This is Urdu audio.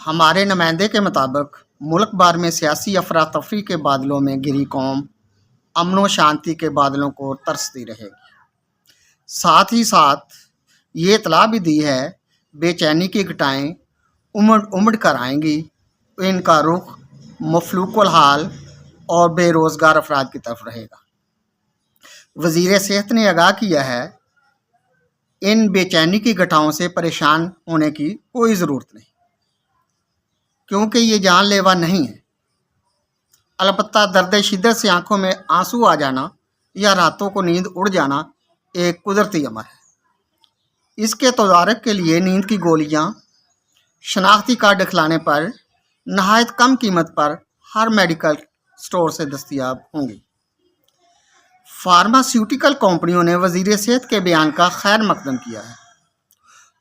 ہمارے نمائندے کے مطابق ملک بھر میں سیاسی افراتفری کے بادلوں میں گھری قوم امن و شانتی کے بادلوں کو ترستی رہے گی۔ ساتھ ہی ساتھ یہ اطلاع بھی دی ہے بے چینی کی گھٹائیں امڑ کر آئیں گی، ان کا رخ مفلوق الحال اور بے روزگار افراد کی طرف رہے گا۔ وزیر صحت نے آگاہ کیا ہے ان بے چینی کی گھٹاؤں سے پریشان ہونے کی کوئی ضرورت نہیں، کیونکہ یہ جان لیوا نہیں ہے۔ البتہ درد شدت سے آنکھوں میں آنسو آ جانا یا راتوں کو نیند اڑ جانا ایک قدرتی امر ہے۔ اس کے تدارک کے لیے نیند کی گولیاں شناختی کارڈ دکھلانے پر نہایت کم قیمت پر ہر میڈیکل سٹور سے دستیاب ہوں گی۔ فارماسیوٹیکل کمپنیوں نے وزیر صحت کے بیان کا خیر مقدم کیا ہے۔